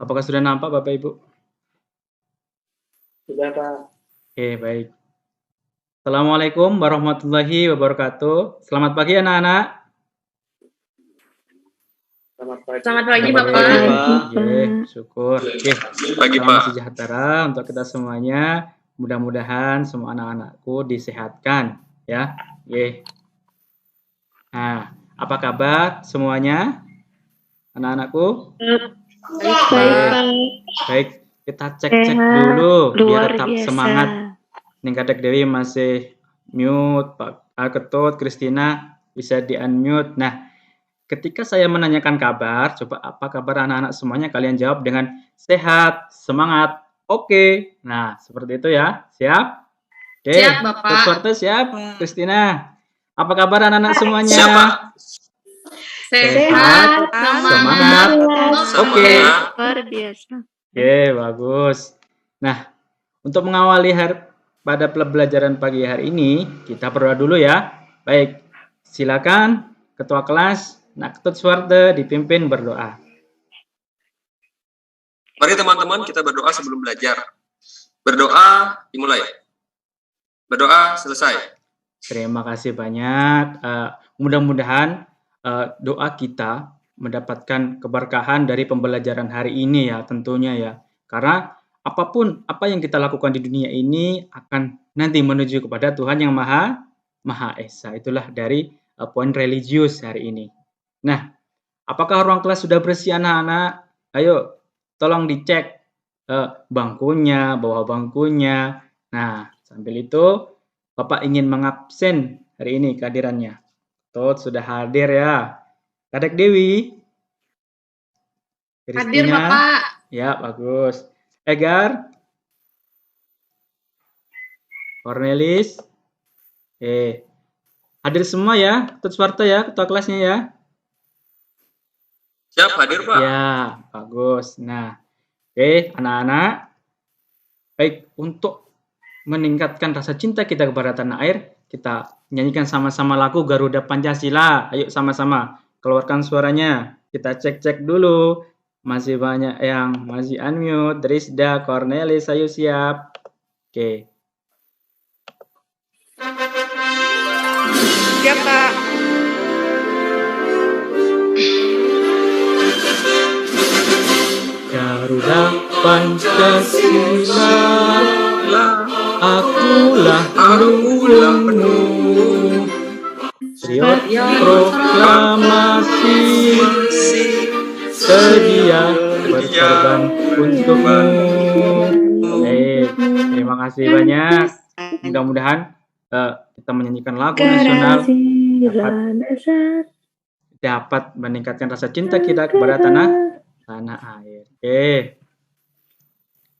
Apakah sudah nampak Bapak Ibu? Sudah, Pak. Oke, baik. Assalamualaikum warahmatullahi wabarakatuh. Selamat pagi anak-anak. Selamat pagi. Selamat pagi, Selamat Bapak. pagi, Pak. Oke, syukur. Oke, Pagi, salam Pak. sejahtera untuk kita semuanya. Mudah-mudahan semua anak-anakku disehatkan, ya. Oke. Nah, apa kabar semuanya? Anak-anakku? Baik, kita cek-cek dulu biar tetap semangat. Ning Kadek Dewi masih mute, Pak Ketut, Kristina bisa di-unmute. Nah, ketika saya menanyakan kabar, coba apa kabar anak-anak semuanya? Kalian jawab dengan sehat, semangat, oke. Nah, seperti itu ya. Siap? Oke. Siap, Bapak. Suarto siap? Kristina, apa kabar anak-anak semuanya? Siap, Pak. Sehat, semangat, oke. Luar biasa. Oke, bagus. Nah, untuk mengawali pada pembelajaran pagi hari ini, kita berdoa dulu ya. Baik, silakan Ketua Kelas Nak Ketut Suwarde dipimpin berdoa. Mari teman-teman kita berdoa sebelum belajar. Berdoa dimulai. Berdoa selesai. Terima kasih banyak. Mudah-mudahan doa kita mendapatkan keberkahan dari pembelajaran hari ini ya, tentunya ya. Karena apapun apa yang kita lakukan di dunia ini akan nanti menuju kepada Tuhan yang Maha Esa. Itulah dari poin religius hari ini. Nah, apakah ruang kelas sudah bersih anak-anak? Ayo, tolong dicek bangkunya, bawah bangkunya. Nah, sambil itu Bapak ingin mengabsen hari ini kehadirannya. Tot sudah hadir ya. Kadek Dewi. Hadir, Kristina. Bapak. Ya, bagus. Egar. Cornelis. Hadir semua ya, Tut Suwarto ya, ketua kelasnya ya. Siap, hadir, Pak. Ya, bagus. Nah, oke, anak-anak. Baik, untuk meningkatkan rasa cinta kita kepada tanah air, kita nyanyikan sama-sama lagu Garuda Pancasila. Ayo sama-sama keluarkan suaranya. Kita cek-cek dulu. Masih banyak yang masih unmute. Drisda, Cornelis, ayo siap. Oke. Siap, Kak. Garuda Pancasila, akulah pendukungmu. Riot proklamasi, sedia berkorban untukmu. Terima kasih banyak. Mudah-mudahan kita menyanyikan lagu nasional dapat meningkatkan rasa cinta kita kepada tanah air. Oke.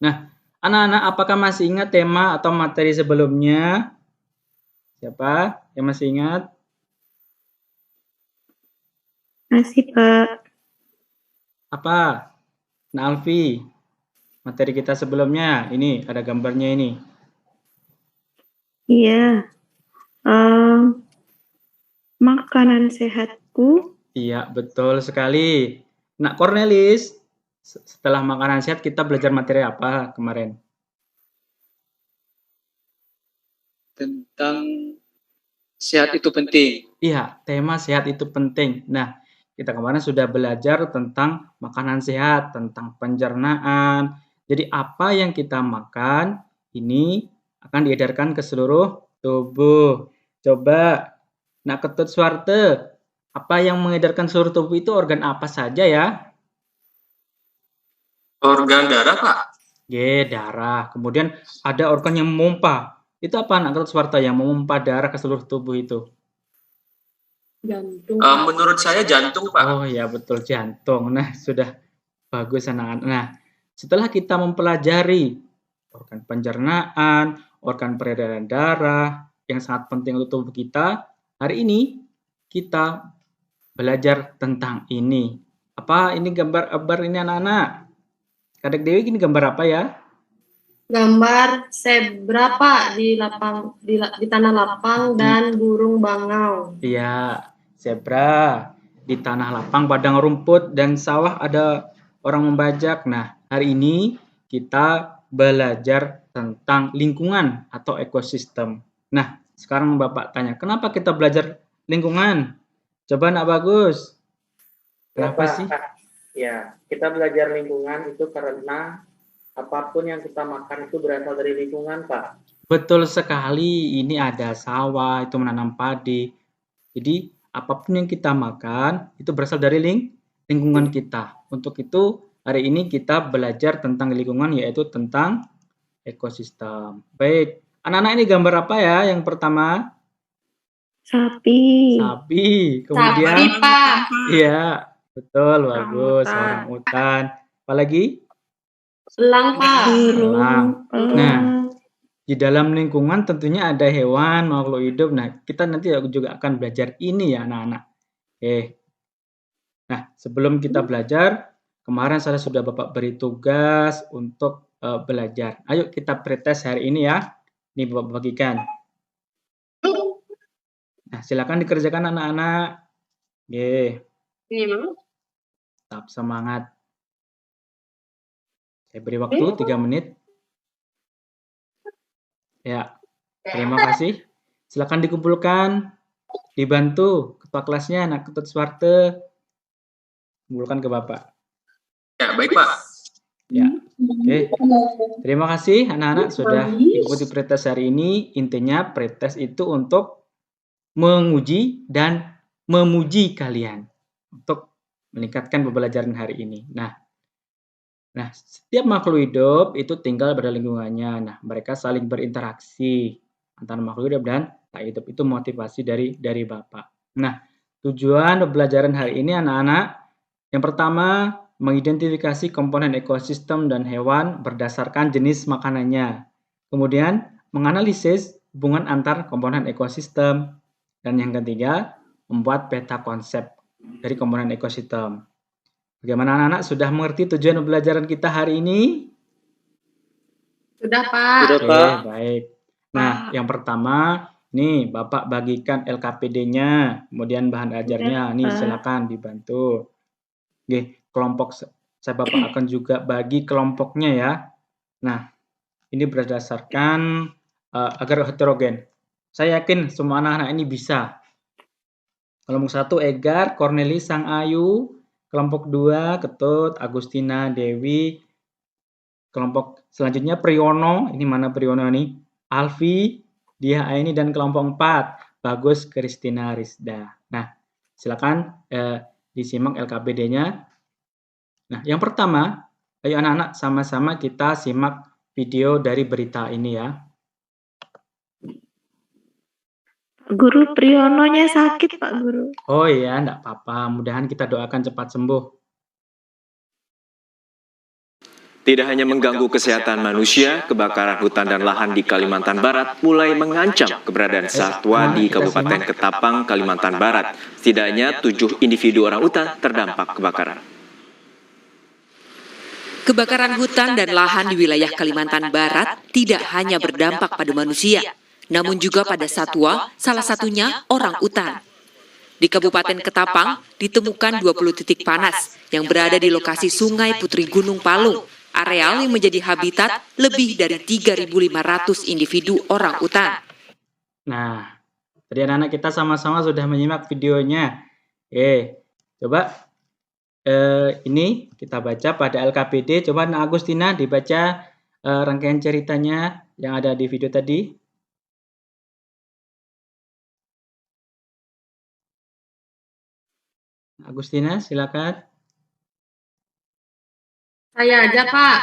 Nah, anak-anak apakah masih ingat tema atau materi sebelumnya? Siapa yang masih ingat? Masih, Pak. Apa? Nah, Alfi, materi kita sebelumnya ini ada gambarnya ini. Iya. Makanan sehatku. Iya, betul sekali. Nak Cornelis, setelah makanan sehat kita belajar materi apa kemarin? Tentang sehat itu penting. Iya, tema sehat itu penting. Nah, kita kemarin sudah belajar tentang makanan sehat, tentang pencernaan. Jadi apa yang kita makan ini akan diedarkan ke seluruh tubuh. Coba Nak Ketut Suwarto, apa yang mengedarkan seluruh tubuh itu organ apa saja ya? Organ darah, Pak. Darah. Kemudian ada organ yang memompa. Itu apa Nak Ketut Suwarto yang memompa darah ke seluruh tubuh itu? Jantung. Menurut saya jantung, Pak. Oh ya betul, jantung. Nah sudah bagus anak-anak. Nah setelah kita mempelajari organ pencernaan, organ peredaran darah yang sangat penting untuk tubuh kita, hari ini kita belajar tentang ini. Apa ini gambar ini anak-anak? Kadek Dewi ini gambar apa ya? Gambar zebra, Pak, di tanah lapang dan burung bangau. Iya, zebra di tanah lapang, padang rumput dan sawah ada orang membajak. Nah, hari ini kita belajar tentang lingkungan atau ekosistem. Nah, sekarang Bapak tanya, kenapa kita belajar lingkungan? Coba Nak Bagus. Kenapa sih? Ya, kita belajar lingkungan itu karena apapun yang kita makan itu berasal dari lingkungan, Pak. Betul sekali, ini ada sawah, itu menanam padi. Jadi, apapun yang kita makan, itu berasal dari lingkungan kita. Untuk itu, hari ini kita belajar tentang lingkungan, yaitu tentang ekosistem. Baik, anak-anak ini gambar apa ya yang pertama? Sapi. Sapi. Sapi, Kemudian, Pak. iya, betul, bagus. Orangutan. Orangutan. Apalagi? Elang, Pak. Elang. Burung. Nah, di dalam lingkungan tentunya ada hewan, makhluk hidup. Nah, kita nanti juga akan belajar ini ya anak-anak. Oke. Nah, sebelum kita belajar, kemarin saya sudah Bapak beri tugas untuk belajar. Ayo kita pretest hari ini ya. Ini Bapak bagikan. Nah, silakan dikerjakan anak-anak. Oke, Ini, Bang. tetap semangat. Saya beri waktu 3 menit. Ya, terima kasih. Silakan dikumpulkan, dibantu ketua kelasnya, Nak Ketut Swarte. Kumpulkan ke Bapak. Ya, baik Pak. Ya, oke. Terima kasih anak-anak sudah ikuti pretest hari ini. Intinya pretest itu untuk menguji dan memuji kalian untuk meningkatkan pembelajaran hari ini. Nah, setiap makhluk hidup itu tinggal pada lingkungannya. Nah, mereka saling berinteraksi antara makhluk hidup dan tak hidup. Itu motivasi dari Bapak. Nah, tujuan pembelajaran hari ini anak-anak, yang pertama mengidentifikasi komponen ekosistem dan hewan berdasarkan jenis makanannya. Kemudian, menganalisis hubungan antar komponen ekosistem. Dan yang ketiga, membuat peta konsep dari komponen ekosistem. Bagaimana anak-anak sudah mengerti tujuan pembelajaran kita hari ini? Sudah, Pak. Sudah, Oke, Pak. baik. Nah, yang pertama, nih Bapak bagikan LKPD-nya, kemudian bahan ajarnya. Nih, Pak. silakan dibantu. Oke, kelompok saya Bapak akan juga bagi kelompoknya ya. Nah, ini berdasarkan agar heterogen. Saya yakin semua anak-anak ini bisa. Kelompok 1 Egar, Corneli, Sang Ayu. Kelompok 2 Ketut, Agustina, Dewi. Kelompok selanjutnya Priyono. Ini mana Priyono nih? Alfi, Dia Aini, dan kelompok 4 Bagus, Kristina, Rizda. Nah, silakan disimak LKPD-nya. Nah, yang pertama, ayo anak-anak sama-sama kita simak video dari berita ini ya. Guru Priyononya sakit, Pak Guru. Oh iya, enggak apa-apa. Mudahan kita doakan cepat sembuh. Tidak hanya mengganggu kesehatan manusia, kebakaran hutan dan lahan di Kalimantan Barat mulai mengancam keberadaan satwa di Kabupaten Ketapang, Kalimantan Barat. Setidaknya 7 individu orangutan terdampak kebakaran. Kebakaran hutan dan lahan di wilayah Kalimantan Barat tidak hanya berdampak pada manusia, namun juga pada satwa, salah satunya orangutan. Di Kabupaten Ketapang ditemukan 20 titik panas yang berada di lokasi Sungai Putri Gunung Palung, areal yang menjadi habitat lebih dari 3.500 individu orangutan. Nah, tadi anak-anak kita sama-sama sudah menyimak videonya. Coba ini kita baca pada LKPD. Coba Nak Agustina dibaca rangkaian ceritanya yang ada di video tadi. Agustina, silakan. Saya aja, Pak.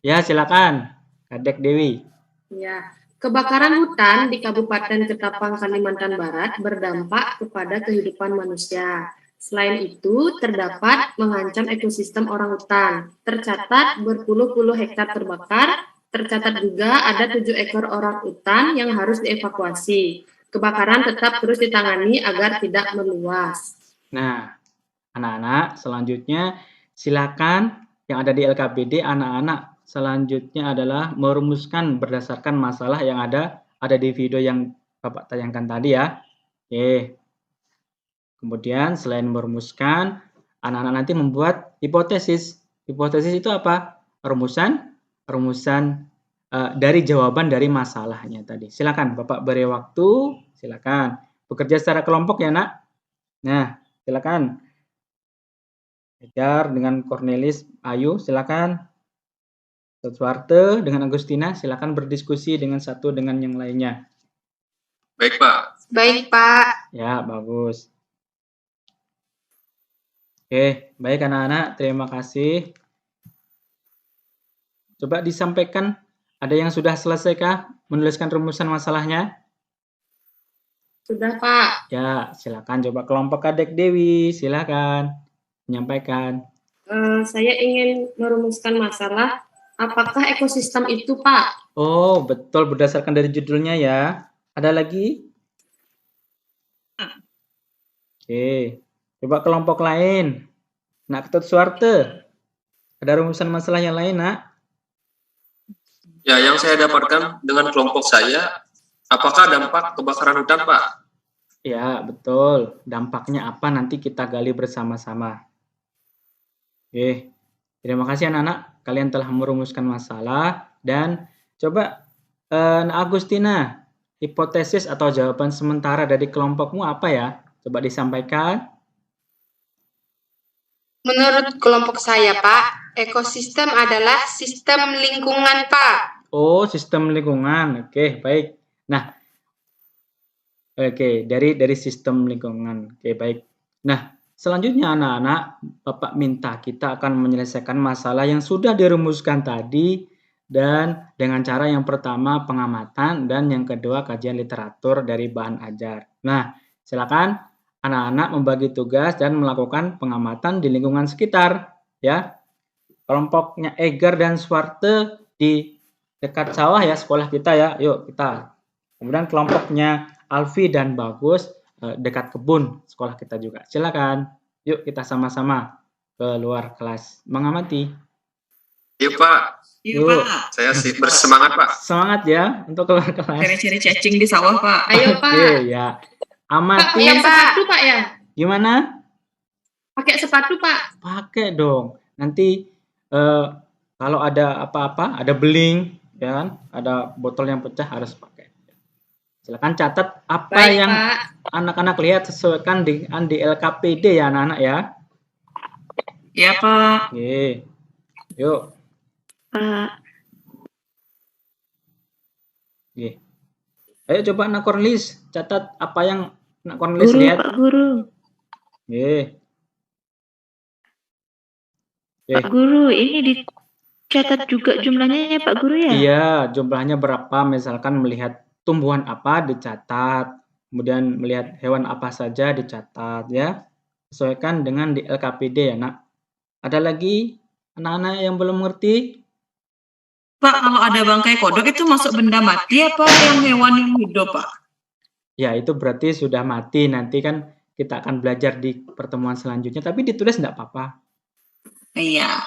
Ya, silakan. Kadek Dewi. Ya. Kebakaran hutan di Kabupaten Ketapang, Kalimantan Barat berdampak kepada kehidupan manusia. Selain itu, terdapat mengancam ekosistem orangutan. Tercatat berpuluh-puluh hektar terbakar. Tercatat juga ada 7 ekor orangutan yang harus dievakuasi. Kebakaran tetap terus ditangani agar tidak meluas. Nah, anak-anak, selanjutnya silakan yang ada di LKPD, anak-anak selanjutnya adalah merumuskan berdasarkan masalah yang ada di video yang Bapak tayangkan tadi ya. Oke. Kemudian selain merumuskan, anak-anak nanti membuat hipotesis Hipotesis itu apa? Rumusan dari jawaban dari masalahnya tadi. Silakan Bapak beri waktu, silakan. Bekerja secara kelompok ya, Nak. Nah, silakan. Ejar dengan Cornelis, Ayu, silakan. Suwarte dengan Agustina, silakan berdiskusi dengan satu dengan yang lainnya. Baik, Pak. Baik, Pak. Ya, bagus. Oke, baik anak-anak, terima kasih. Coba disampaikan, ada yang sudah selesaikah menuliskan rumusan masalahnya? Sudah, Pak. Ya, silakan coba kelompok Kadek Dewi, silakan menyampaikan. Saya ingin merumuskan masalah, apakah ekosistem itu, Pak? Oh, betul berdasarkan dari judulnya ya. Ada lagi? Oke, coba kelompok lain. Nak Ketut Suwarte, ada rumusan masalah yang lain, Nak? Ya, yang saya dapatkan dengan kelompok saya, apakah dampak kebakaran hutan, Pak? Ya, betul. Dampaknya apa nanti kita gali bersama-sama. Oke, terima kasih anak-anak. Kalian telah merumuskan masalah dan coba Agustina, hipotesis atau jawaban sementara dari kelompokmu apa ya? Coba disampaikan. Menurut kelompok saya, Pak, ekosistem adalah sistem lingkungan, Pak. Oh, sistem lingkungan. Oke, baik. Nah, oke, dari sistem lingkungan. Oke, baik. Nah, selanjutnya anak-anak, Bapak minta kita akan menyelesaikan masalah yang sudah dirumuskan tadi dan dengan cara yang pertama pengamatan dan yang kedua kajian literatur dari bahan ajar. Nah, silakan anak-anak membagi tugas dan melakukan pengamatan di lingkungan sekitar, ya. Kelompoknya Egar dan Suwarte di dekat sawah ya sekolah kita ya. Yuk kita. Kemudian kelompoknya Alfi dan Bagus dekat kebun sekolah kita juga. Silakan. Yuk kita sama-sama ke luar kelas mengamati. Yuk, Pak. Yuk. Saya bersemangat, Pak. Semangat ya untuk keluar kelas. Ciri-ciri cacing di sawah, Pak. Ayo, Pak. Oke ya. Pak, Amati. pakai sepatu, Pak ya? Gimana? Pakai sepatu, Pak. Pakai dong. Nanti kalau ada apa-apa, ada beling, ya kan? Ada botol yang pecah harus pakai. Silakan catat apa Baik, yang Pak. anak-anak lihat sesuaikan dengan di LKPD ya anak-anak ya. Iya, Pak. Oke. Yuk. Pak. Oke. Ayo coba anak Cornelis catat apa yang anak Cornelis Guru, lihat. Pak Guru. Oke. Pak Guru, ini dicatat juga jumlahnya ya Pak Guru ya? Iya, jumlahnya berapa misalkan melihat tumbuhan apa dicatat, kemudian melihat hewan apa saja dicatat ya. Sesuaikan dengan di LKPD ya, Nak. Ada lagi anak-anak yang belum mengerti? Pak, kalau ada bangkai kodok itu masuk benda mati apa yang hewan yang hidup, Pak? Ya, itu berarti sudah mati. Nanti kan kita akan belajar di pertemuan selanjutnya, tapi ditulis enggak apa-apa. Iya.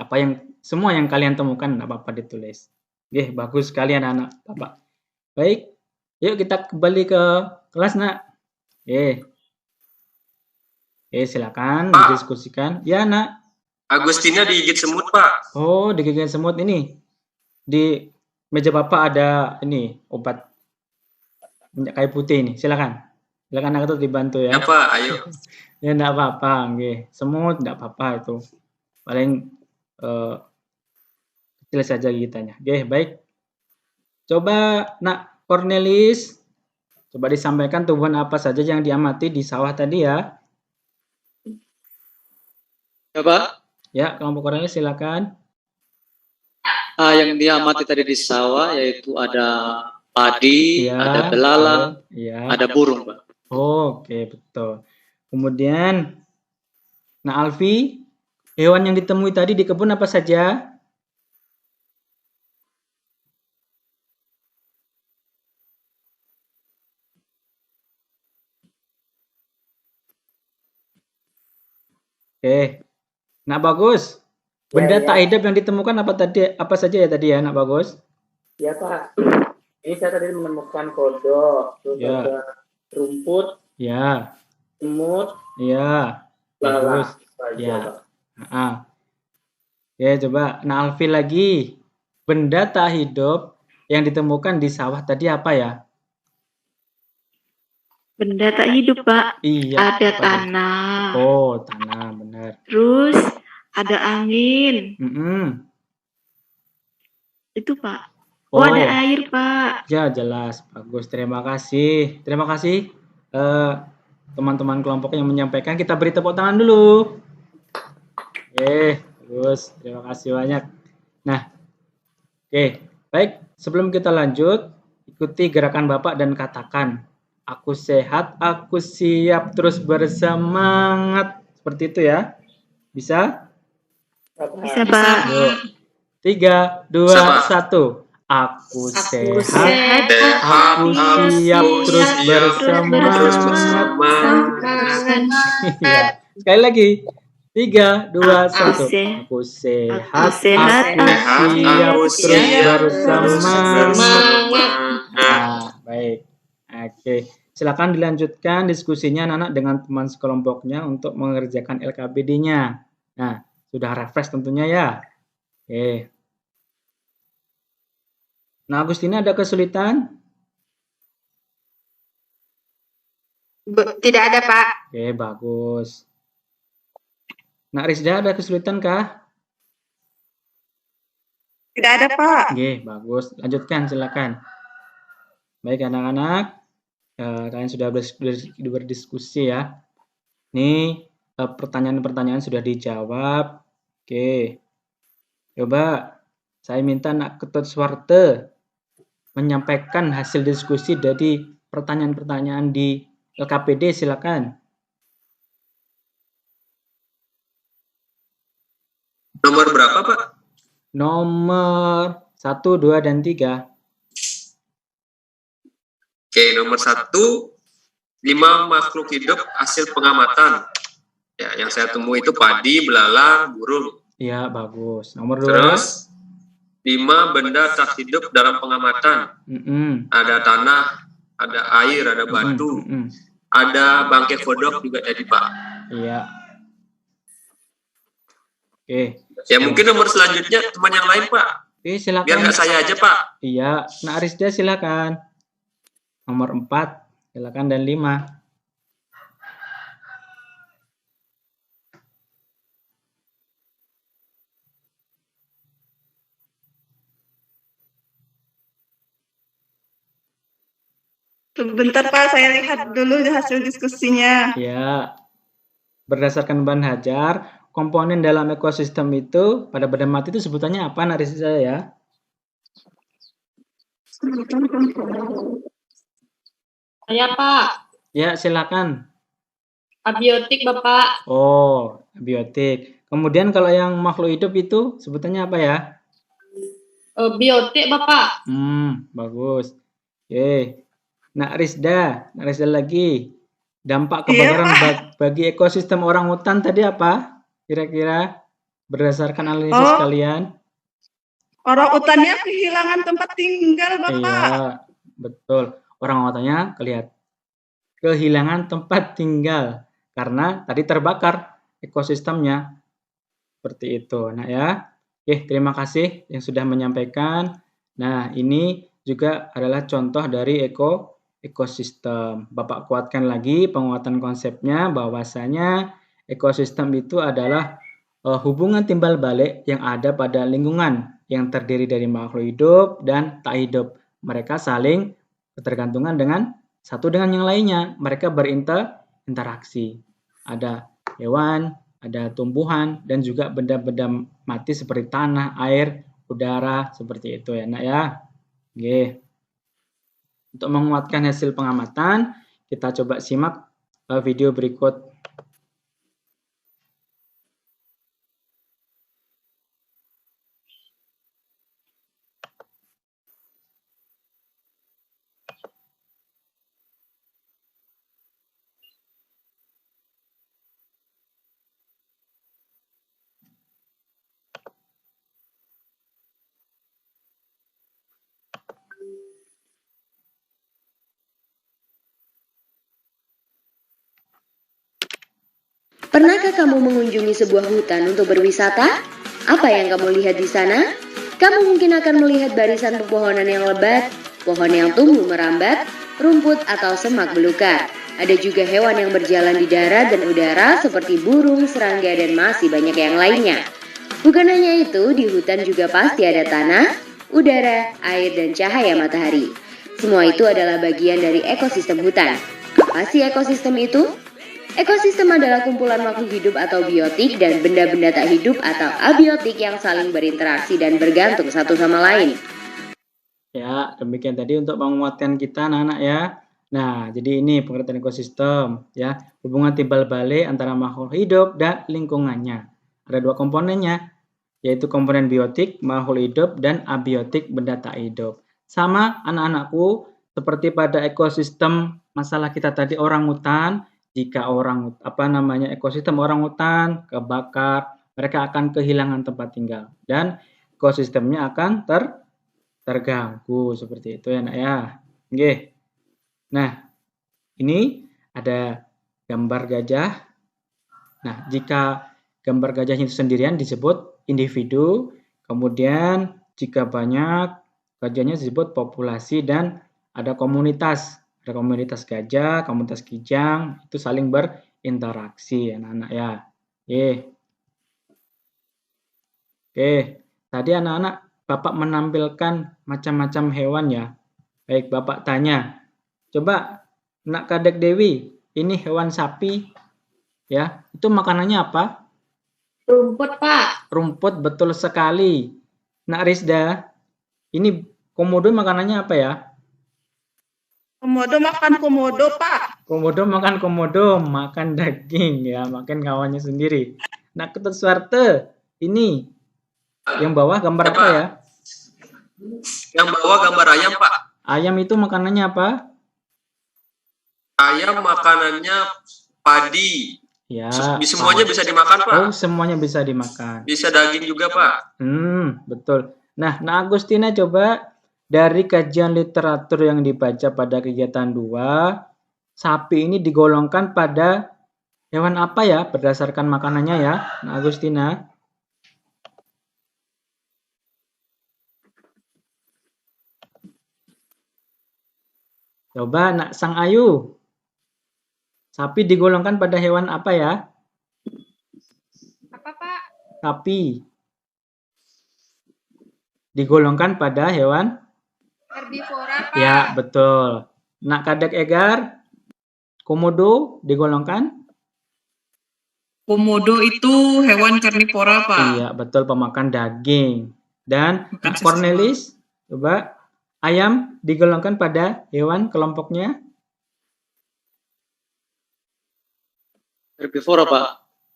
Apa yang semua yang kalian temukan enggak apa-apa ditulis. Oke, bagus sekali anak-anak Bapak. Baik, yuk kita kembali ke kelas, Nak. Silakan didiskusikan. Ya, Nak. Agustina digigit semut, Pak. Oh, digigit semut ini. Di meja Bapak ada ini obat minyak kayu putih ini. Silakan. Silakan Nak Ketut dibantu ya. Ya, Pak, ayo. Ya, enggak apa-apa, nggih. Semut enggak apa-apa itu. Paling kecil saja gigitannya. Oke, baik. Coba Nak Cornelis, coba disampaikan tumbuhan apa saja yang diamati di sawah tadi ya. Ya, Pak. Ya, kelompok Cornelis silakan. Yang diamati tadi di sawah yaitu ada padi, Ya, ada belalang, ya. ada burung, Pak. Oke, betul. Kemudian, nah Alfi, hewan yang ditemui tadi di kebun apa saja? Oke. Nah, bagus. Benda tak hidup yang ditemukan apa saja ya tadi ya, Nak Bagus? Ya, Pak. Ini saya tadi menemukan kodok, terus Ya. ada rumput, Ya. semut, Ya. belalang. Bagus. Ya. Ya, coba. Nah, Alfi lagi. Benda tak hidup yang ditemukan di sawah tadi apa ya? Benda tak hidup, Pak. Iya. Ada apa tanah. Oh, tanah, benar. Terus ada angin. Itu, Pak. Oh, ada air, Pak. Ya, jelas. Bagus. Terima kasih. Terima kasih teman-teman kelompok yang menyampaikan. Kita beri tepuk tangan dulu. Bagus. Terima kasih banyak. Nah, baik. Sebelum kita lanjut, ikuti gerakan Bapak dan katakan, aku sehat, aku siap, terus bersemangat. Seperti itu ya. Bisa? Bisa, Pak. 3, 2, 1. Aku sehat, aku siap, terus bersemangat. Ya. Sekali lagi. 3, 2, 1. Aku sehat, aku siap, terus bersemangat. Nah, baik. Oke. Silakan dilanjutkan diskusinya anak-anak dengan teman sekelompoknya untuk mengerjakan LKPD-nya. Nah, sudah refresh tentunya ya. Oke. Nah, Agustina ada kesulitan? Tidak ada, Pak. Oke, bagus. Nak Rizda ada kesulitan kah? Tidak ada, Pak. Oke, bagus. Lanjutkan, silakan. Baik, anak-anak. Kalian sudah berdiskusi ya. Ini pertanyaan-pertanyaan sudah dijawab. Oke. Coba saya minta Nak Ketut Swarte menyampaikan hasil diskusi dari pertanyaan-pertanyaan di LKPD, silakan. Nomor berapa, Pak? Nomor 1, 2, dan 3. Oke, nomor 1, 5 makhluk hidup hasil pengamatan. Ya, yang saya temui itu padi, belalang, burung. Iya, bagus. Nomor 2. Terus 5 benda tak hidup dalam pengamatan. Ada tanah, ada air, ada batu, ada bangkai kodok juga jadi, Pak. Iya. Oke. Ya mungkin nomor selanjutnya teman yang lain, Pak. Oke, silakan. Biar nggak saya aja, Pak. Iya, Nak Rizda silakan. Nomor 4, silakan, dan 5. Sebentar, Pak, saya lihat dulu hasil diskusinya. Ya. Berdasarkan bahan hajar, komponen dalam ekosistem itu pada benda mati itu sebutannya apa, Nak Rizda ya? Saya, Pak. Ya, silakan. Abiotik, Bapak. Oh, abiotik. Kemudian kalau yang makhluk hidup itu sebutannya apa ya? Biotik, Bapak. Bagus. Oke. Nak Rizda lagi. Dampak kebakaran bagi ekosistem orang hutan tadi apa? Kira-kira berdasarkan analisis kalian? Orang hutannya kehilangan tempat tinggal, Bapak. Iya, betul. Orang hutannya kehilangan tempat tinggal karena tadi terbakar ekosistemnya. Seperti itu. Nah ya. Oke, terima kasih yang sudah menyampaikan. Nah, ini juga adalah contoh dari ekosistem. Bapak kuatkan lagi penguatan konsepnya bahwasanya ekosistem itu adalah hubungan timbal balik yang ada pada lingkungan yang terdiri dari makhluk hidup dan tak hidup. Mereka saling ketergantungan dengan satu dengan yang lainnya. Mereka berinteraksi. Ada hewan, ada tumbuhan, dan juga benda-benda mati seperti tanah, air, udara, seperti itu ya, Nak ya. Oke. Untuk menguatkan hasil pengamatan, kita coba simak video berikut. Pernahkah kamu mengunjungi sebuah hutan untuk berwisata? Apa yang kamu lihat di sana? Kamu mungkin akan melihat barisan pepohonan yang lebat, pohon yang tumbuh merambat, rumput atau semak belukar. Ada juga hewan yang berjalan di darat dan udara seperti burung, serangga, dan masih banyak yang lainnya. Bukan hanya itu, di hutan juga pasti ada tanah, udara, air, dan cahaya matahari. Semua itu adalah bagian dari ekosistem hutan. Apa sih ekosistem itu? Ekosistem adalah kumpulan makhluk hidup atau biotik dan benda-benda tak hidup atau abiotik yang saling berinteraksi dan bergantung satu sama lain. Ya, demikian tadi untuk menguatkan kita anak-anak ya. Nah, jadi ini pengertian ekosistem ya, hubungan timbal balik antara makhluk hidup dan lingkungannya. Ada dua komponennya, yaitu komponen biotik, makhluk hidup, dan abiotik, benda tak hidup. Sama anak-anakku, seperti pada ekosistem masalah kita tadi orangutan, jika ekosistem orangutan kebakar, mereka akan kehilangan tempat tinggal dan ekosistemnya akan terganggu seperti itu ya nak ya. Oke. Nah, ini ada gambar gajah. Nah, jika gambar gajahnya itu sendirian disebut individu, kemudian jika banyak gajahnya disebut populasi dan ada komunitas. Ada komunitas gajah, komunitas kijang, itu saling berinteraksi anak-anak ya. Oke, tadi anak-anak Bapak menampilkan macam-macam hewan ya. Baik, Bapak tanya. Coba, Nak Kadek Dewi, ini hewan sapi ya. Itu makanannya apa? Rumput, Pak. Rumput, betul sekali. Nak Rizda, ini komodo makanannya apa ya? Komodo makan komodo, Pak. Komodo makan komodo, makan daging ya, makan kawannya sendiri. Nah, Ketut Suwarte, ini yang bawah gambar apa ya? Yang bawah gambar ayam, Pak. Ayam itu makanannya apa? Ayam makanannya padi. Ya. Semuanya bisa dimakan, Pak. Oh, semuanya bisa dimakan. Bisa daging juga, Pak. Betul. Nah, Agustina coba dari kajian literatur yang dibaca pada kegiatan 2, sapi ini digolongkan pada hewan apa ya berdasarkan makanannya ya, Agustina? Coba Nak Sang Ayu. Sapi digolongkan pada hewan apa ya? Apa, Pak? Sapi digolongkan pada hewan Herbivora, Pak. ya, betul. Nak Kadek Egar, komodo digolongkan? Komodo itu hewan karnivora, Pak. Iya, betul, pemakan daging. Dan Nak Cornelis, coba ayam digolongkan pada hewan kelompoknya? Herbivora, Pak.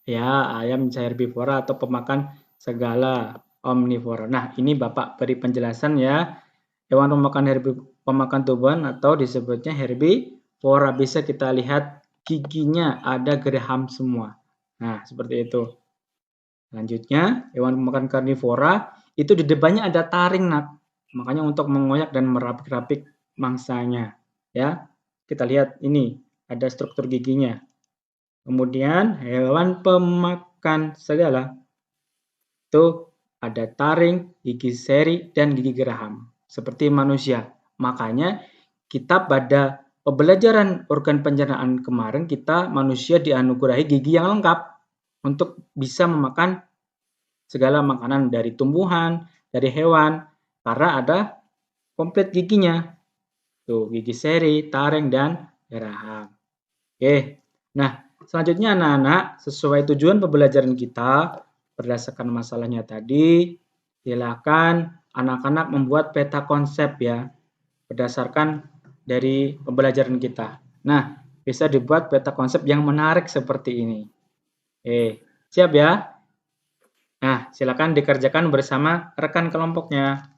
Ya, ayam bisa herbivora atau pemakan segala omnivora. Nah, ini Bapak beri penjelasan ya. Hewan pemakan tumbuhan atau disebutnya herbivora. Bisa kita lihat giginya ada geraham semua. Nah, seperti itu. Selanjutnya, hewan pemakan karnivora itu di depannya ada taring, Nak. Makanya untuk mengoyak dan merapik-rapik mangsanya. Ya, kita lihat ini ada struktur giginya. Kemudian hewan pemakan segala itu ada taring, gigi seri, dan gigi geraham. Seperti manusia. Makanya kita pada pembelajaran organ pencernaan kemarin, kita manusia dianugerahi gigi yang lengkap untuk bisa memakan segala makanan dari tumbuhan, dari hewan, karena ada komplit giginya. Tuh, gigi seri, taring, dan geraham. Oke, nah selanjutnya anak-anak, sesuai tujuan pembelajaran kita, berdasarkan masalahnya tadi, silakan anak-anak membuat peta konsep ya, berdasarkan dari pembelajaran kita. Nah, bisa dibuat peta konsep yang menarik seperti ini. Siap ya? Nah, silakan dikerjakan bersama rekan kelompoknya.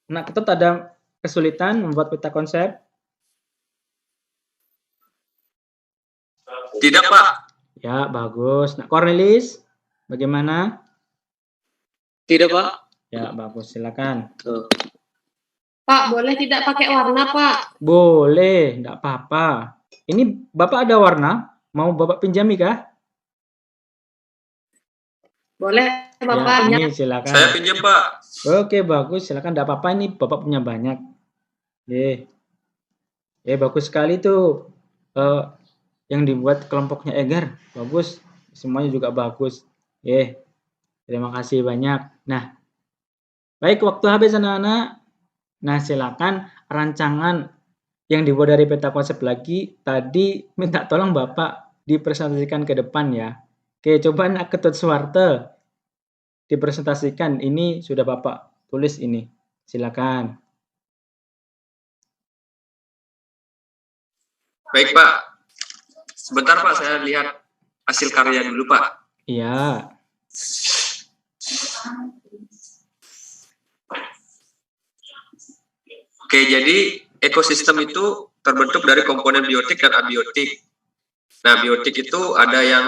Nah, Ketut ada kesulitan membuat peta konsep? Tidak, Pak. Ya, bagus. Nah, Cornelis, bagaimana? Tidak, Pak. Ya, bagus. Silakan. Pak, boleh tidak pakai warna, Pak? Boleh, tidak apa-apa. Ini Bapak ada warna? Mau Bapak pinjami kah? Boleh, Ya, Bapak. ini silakan. Saya pinjam, Pak. Oke, bagus. Silakan, enggak apa-apa, ini Bapak punya banyak. Bagus sekali tuh. Yang dibuat kelompoknya Egar. Bagus. Semuanya juga bagus. Terima kasih banyak. Nah, baik, waktu habis anak-anak. Nah, silakan rancangan yang dibuat dari peta konsep lagi. Tadi minta tolong Bapak dipresentasikan ke depan ya. Oke, coba Nak Ketut Suwarte dipresentasikan. Ini sudah Bapak tulis ini. Silakan. Baik, Pak. Sebentar, Pak, saya lihat hasil karya dulu, Pak. Iya. Oke, jadi ekosistem itu terbentuk dari komponen biotik dan abiotik. Nah, biotik itu ada yang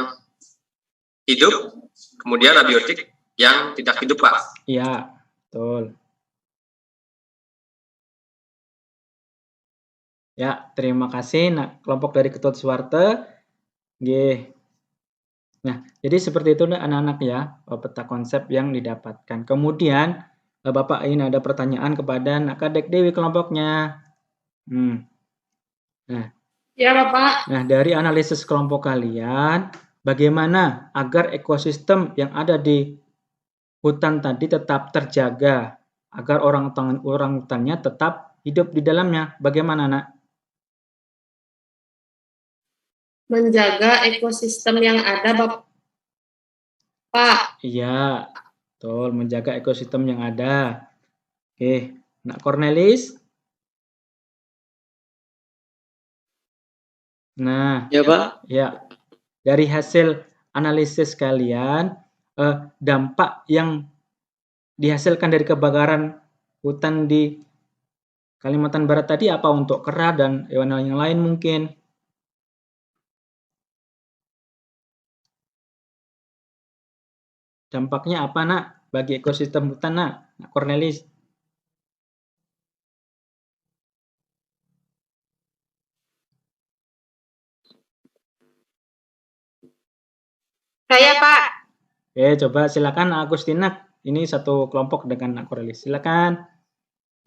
hidup, kemudian abiotik yang tidak hidup, Pak. Iya, betul. Ya, terima kasih. Nah, kelompok dari Ketut Suwarte. Nah, jadi seperti itu anak-anak ya, peta konsep yang didapatkan. Kemudian, Bapak ingin ada pertanyaan kepada Nak Kadek Dewi kelompoknya. Nah, ya Bapak. Nah, dari analisis kelompok kalian, bagaimana agar ekosistem yang ada di hutan tadi tetap terjaga, agar orang hutannya tetap hidup di dalamnya? Bagaimana, Nak? Menjaga ekosistem yang ada, Bapak. Iya, betul, menjaga ekosistem yang ada. Oke, Nak Cornelis? Nah, Ya, Pak. Ya, dari hasil analisis kalian, dampak yang dihasilkan dari kebakaran hutan di Kalimantan Barat tadi apa untuk kera dan hewan yang lain mungkin? Dampaknya apa, Nak, bagi ekosistem hutan, Nak Cornelis? Saya, Pak. Coba silakan Agustina. Ini satu kelompok dengan Nak Cornelis. Silakan.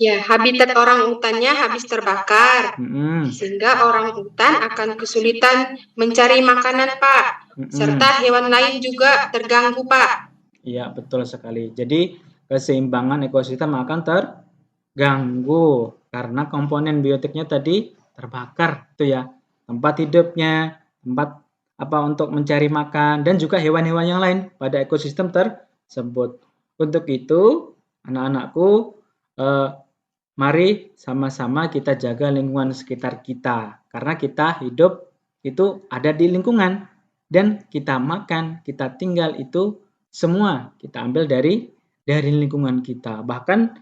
Ya, habitat orang hutannya habis terbakar. Sehingga orang hutan akan kesulitan mencari makanan, Pak. Serta hewan lain juga terganggu, Pak. Iya, betul sekali. Jadi, keseimbangan ekosistem akan terganggu karena komponen biotiknya tadi terbakar, itu ya. Tempat hidupnya, tempat untuk mencari makan, dan juga hewan-hewan yang lain pada ekosistem tersebut. Untuk itu, anak-anakku, mari sama-sama kita jaga lingkungan sekitar kita. Karena kita hidup itu ada di lingkungan. Dan kita makan, kita tinggal itu semua kita ambil dari lingkungan kita. Bahkan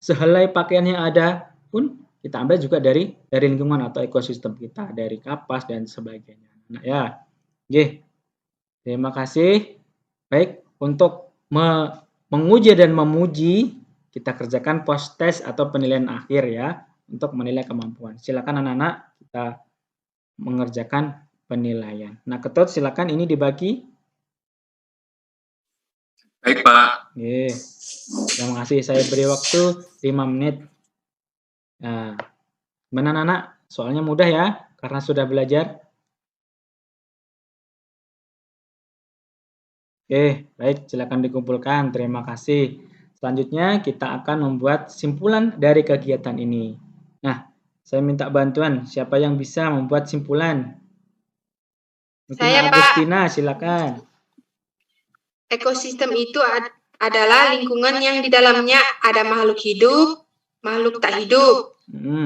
sehelai pakaian yang ada pun kita ambil juga dari lingkungan atau ekosistem kita. Dari kapas dan sebagainya. Nah, ya. Terima kasih. Baik, untuk menguji dan memuji, kita kerjakan post test atau penilaian akhir ya, untuk menilai kemampuan. Silakan anak-anak kita mengerjakan penilaian. Nah, Ketut silakan ini dibagi. Baik, Pak. Terima kasih. Saya beri waktu 5 menit. Nah, gimana anak-anak? Soalnya mudah ya, karena sudah belajar. Baik, silakan dikumpulkan. Terima kasih. Selanjutnya kita akan membuat simpulan dari kegiatan ini. Nah, saya minta bantuan. Siapa yang bisa membuat simpulan? Mungkin Saya, Agustina, silakan. Ekosistem itu adalah lingkungan yang di dalamnya ada makhluk hidup, makhluk tak hidup.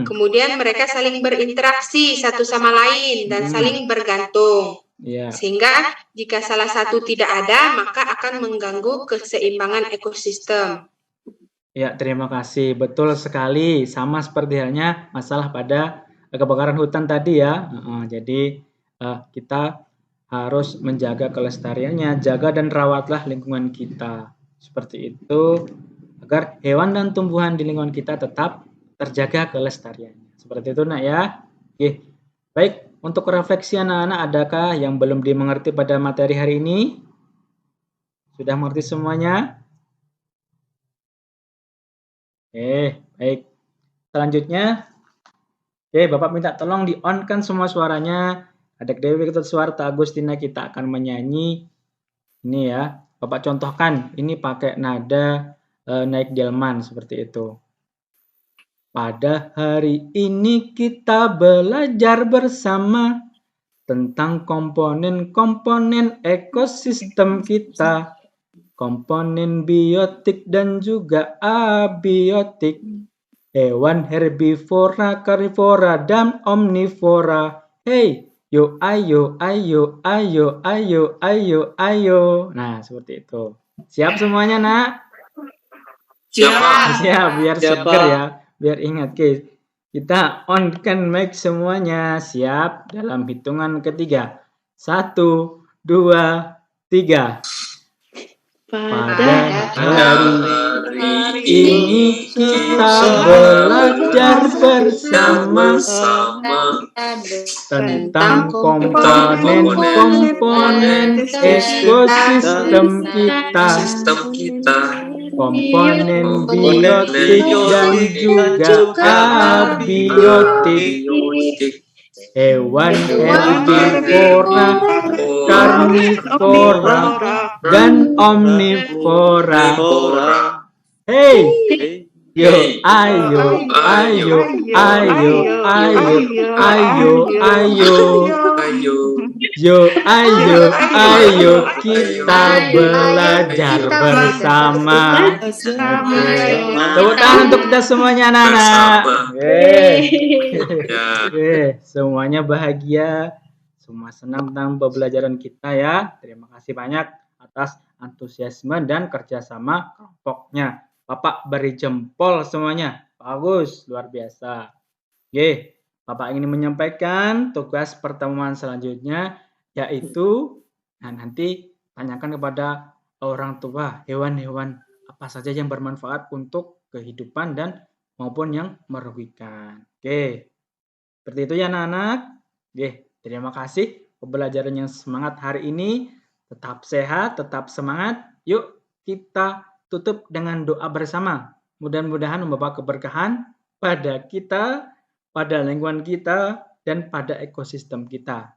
Kemudian mereka saling berinteraksi satu sama lain dan saling bergantung. Sehingga jika salah satu tidak ada, maka akan mengganggu keseimbangan ekosistem. Ya, terima kasih. Betul sekali. Sama seperti halnya masalah pada kebakaran hutan tadi ya. Jadi kita harus menjaga kelestariannya, jaga dan rawatlah lingkungan kita. Seperti itu, agar hewan dan tumbuhan di lingkungan kita tetap terjaga kelestariannya. Seperti itu, Nak ya. Baik. Untuk refleksi anak-anak, adakah yang belum dimengerti pada materi hari ini? Sudah mengerti semuanya? Baik. Selanjutnya, Bapak minta tolong di-on-kan semua suaranya. Adik Dewi Ketut Suwarta Agustina kita akan menyanyi. Ini ya, Bapak contohkan. Ini pakai nada naik delman seperti itu. Pada hari ini kita belajar bersama tentang komponen-komponen ekosistem kita, komponen biotik dan juga abiotik, hewan herbivora, karnivora, dan omnivora. Hey, yo ayo, ayo, ayo, ayo, ayo, ayo. Nah, seperti itu. Siap semuanya, Nak? Siap, biar seger ya. Biar ingat, guys. Kita on-kan mic semuanya. Siap? Dalam hitungan ketiga. 1, 2, 3. Pada hari ini kita belajar bersama tentang komponen-komponen ekosistem kita, komponen biotik dan juga abiotik, hewan herbivora, karnivora, dan omnivora. Hey, yo, ayo, ayo, ayo, ayo, ayo, ayo, yo, ayo, ayo, kita belajar bersama. Tepuk tangan untuk kita semuanya, anak-anak. Semuanya bahagia, semua senang tentang pembelajaran kita ya. Terima kasih banyak atas antusiasme dan kerjasama kelompoknya. Bapak beri jempol semuanya. Bagus, luar biasa. Bapak ingin menyampaikan tugas pertemuan selanjutnya, yaitu nanti tanyakan kepada orang tua hewan-hewan apa saja yang bermanfaat untuk kehidupan dan maupun yang merugikan. Seperti itu ya anak-anak. Terima kasih pembelajaran yang semangat hari ini. Tetap sehat, tetap semangat. Yuk kita tutup dengan doa bersama. Mudah-mudahan membawa keberkahan pada kita, pada lingkungan kita, dan pada ekosistem kita.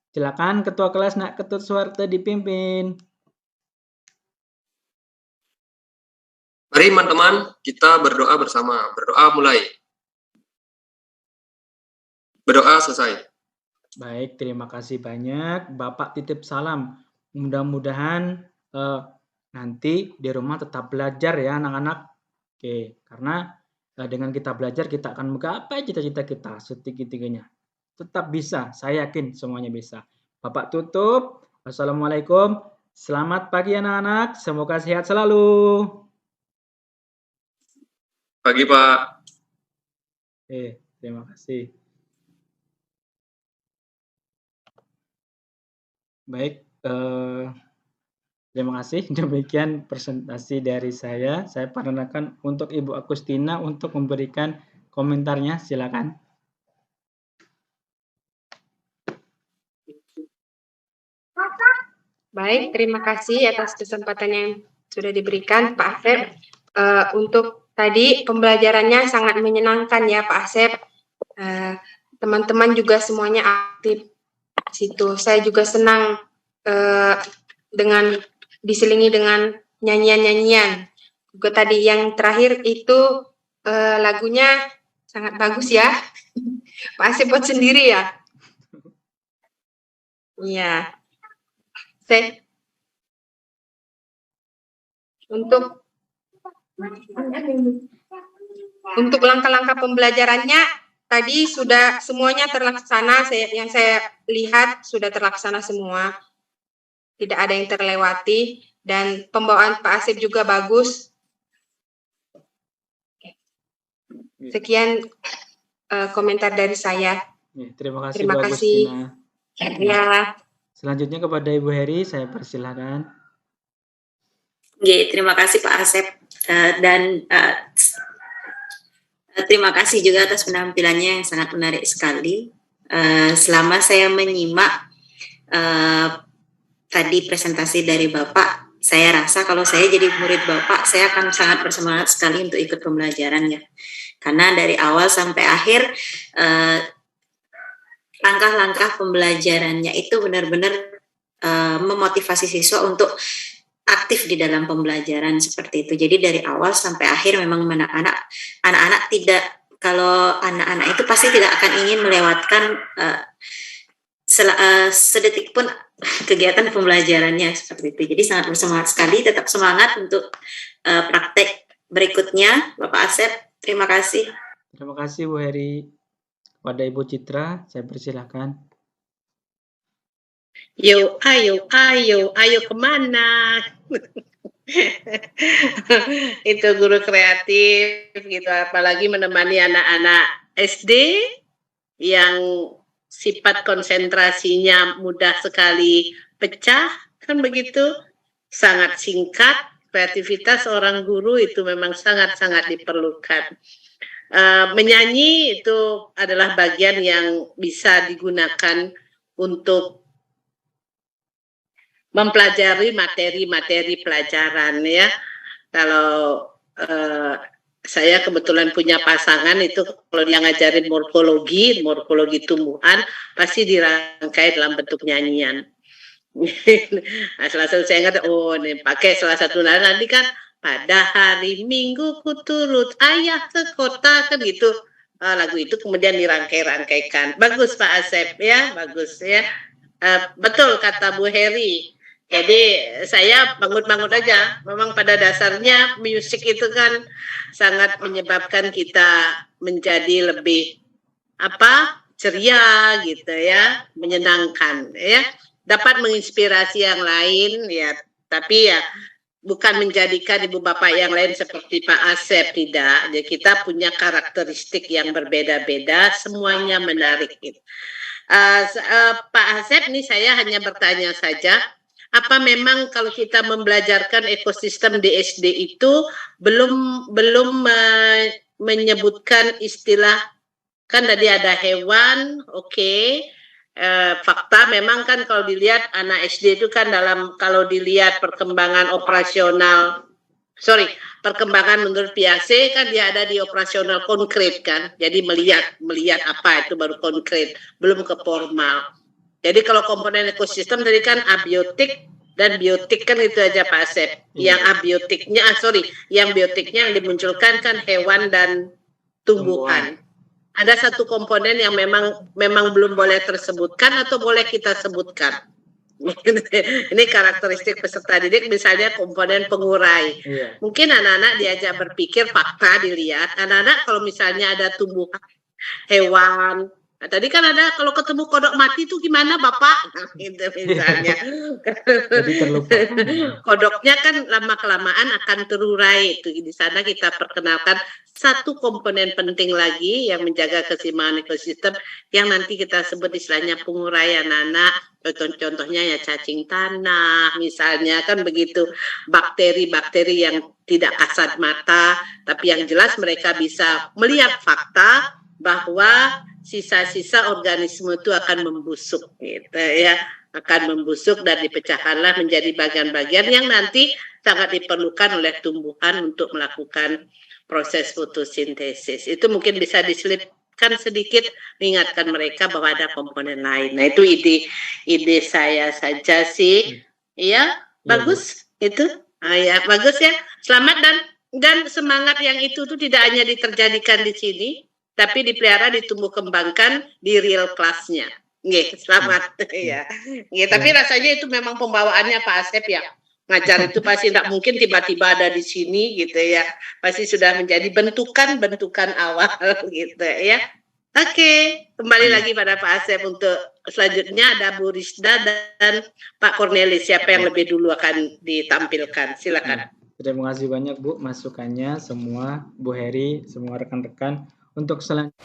Silakan Ketua Kelas Nak Ketut Suwarta dipimpin. Mari teman-teman, kita berdoa bersama. Berdoa mulai. Berdoa selesai. Baik, terima kasih banyak. Bapak titip salam. Mudah-mudahan nanti di rumah tetap belajar ya anak-anak. Karena dengan kita belajar kita akan menggapai cita-cita kita setinggi-tingginya. Tetap bisa, saya yakin semuanya bisa. Bapak tutup. Wassalamualaikum. Selamat pagi anak-anak. Semoga sehat selalu. Pagi Pak. Terima kasih. Baik, terima kasih. Demikian presentasi dari saya. Saya perkenalkan untuk Ibu Agustina untuk memberikan komentarnya. Silakan. Baik, terima kasih atas kesempatan yang sudah diberikan Pak Asep. Untuk tadi pembelajarannya sangat menyenangkan ya Pak Asep. Teman-teman juga semuanya aktif situ. Saya juga senang dengan diselingi dengan nyanyian-nyanyian. Juga tadi yang terakhir itu lagunya sangat bagus ya. Pak Asep buat sendiri ya. Iya. Untuk langkah-langkah pembelajarannya tadi sudah semuanya terlaksana. Yang saya lihat sudah terlaksana semua. Tidak ada yang terlewati dan pembawaan Pak Asep juga bagus. Sekian komentar dari saya. Terima kasih. Terima kasih. Ya. Selanjutnya kepada Ibu Heri, saya persilakan. Terima kasih Pak Asep dan terima kasih juga atas penampilannya yang sangat menarik sekali. Selama saya menyimak tadi presentasi dari Bapak, saya rasa kalau saya jadi murid Bapak, saya akan sangat bersemangat sekali untuk ikut pembelajaran ya. Karena dari awal sampai akhir langkah-langkah pembelajarannya itu benar-benar memotivasi siswa untuk aktif di dalam pembelajaran seperti itu. Jadi dari awal sampai akhir memang anak-anak tidak, kalau anak-anak itu pasti tidak akan ingin melewatkan sedetik pun kegiatan pembelajarannya seperti itu. Jadi sangat bersemangat sekali, tetap semangat untuk praktek berikutnya, Bapak Asep. Terima kasih. Terima kasih Bu Heri. Kepada Ibu Citra, saya persilahkan. Yo, ayo kemana? Itu guru kreatif gitu, apalagi menemani anak-anak SD yang sifat konsentrasinya mudah sekali pecah, kan begitu, sangat singkat. Kreativitas seorang guru itu memang sangat-sangat diperlukan. Menyanyi itu adalah bagian yang bisa digunakan untuk mempelajari materi-materi pelajaran ya. Kalau saya kebetulan punya pasangan itu, kalau dia ngajarin morfologi tumbuhan, pasti dirangkai dalam bentuk nyanyian. Nah, salah satu saya ingat, nih pakai salah satu nada nanti kan, pada hari Minggu ku turut ayah ke kota, kan gitu. Lagu itu kemudian dirangkai-rangkaikan. Bagus Pak Asep ya, bagus ya. Betul kata Bu Heri. Jadi saya bangun-bangun aja. Memang pada dasarnya musik itu kan sangat menyebabkan kita menjadi lebih ceria gitu ya, menyenangkan ya. Dapat menginspirasi yang lain ya, tapi ya bukan menjadikan ibu bapak yang lain seperti Pak Asep, tidak. Jadi kita punya karakteristik yang berbeda-beda, semuanya menarik gitu. Pak Asep, nih saya hanya bertanya saja, apa memang kalau kita membelajarkan ekosistem di SD itu belum menyebutkan istilah, kan tadi ada hewan, oke. Fakta memang kan kalau dilihat anak SD itu kan kalau dilihat perkembangan perkembangan menurut PIASE kan dia ada di operasional konkret kan, jadi melihat apa itu baru konkret, belum ke formal. Jadi kalau komponen ekosistem tadi kan abiotik dan biotik kan itu aja Pak Asep. Yang biotiknya yang dimunculkan kan hewan dan tumbuhan. Ada satu komponen yang memang belum boleh tersebutkan atau boleh kita sebutkan. Ini karakteristik peserta didik, misalnya komponen pengurai. Mungkin anak-anak diajak berpikir, fakta dilihat. Anak-anak kalau misalnya ada tumbuhan, hewan, nah, tadi kan ada kalau ketemu kodok mati itu gimana Bapak? Nah, gitu misalnya. Kodoknya kan lama-kelamaan akan terurai. Itu di sana kita perkenalkan satu komponen penting lagi yang menjaga keseimbangan ekosistem yang nanti kita sebut istilahnya pengurai anak-anak. Contohnya ya cacing tanah misalnya kan begitu, bakteri-bakteri yang tidak kasat mata tapi yang jelas mereka bisa melihat fakta bahwa sisa-sisa organisme itu akan membusuk gitu ya, akan membusuk dan dipecahkanlah menjadi bagian-bagian yang nanti sangat diperlukan oleh tumbuhan untuk melakukan proses fotosintesis. Itu mungkin bisa diselipkan sedikit, mengingatkan mereka bahwa ada komponen lain. Nah itu ide saya saja sih. Iya, bagus itu. Ya bagus ya. Selamat dan semangat yang itu tuh tidak hanya diterjadikan di sini, tapi dipelihara, ditumbuh kembangkan di real kelasnya. Nggih, selamat ya. Nggih, tapi rasanya itu memang pembawaannya Pak Asep ya. Ngajar itu pasti tidak mungkin tiba-tiba ada di sini gitu ya. Pasti sudah menjadi bentukan-bentukan awal gitu ya. Oke, kembali lagi pada Pak Asep untuk selanjutnya ada Bu Rizda dan Pak Cornelis. Siapa yang lebih dulu akan ditampilkan? Silakan. Terima kasih banyak Bu masukannya semua, Bu Heri, semua rekan-rekan. Untuk selanjutnya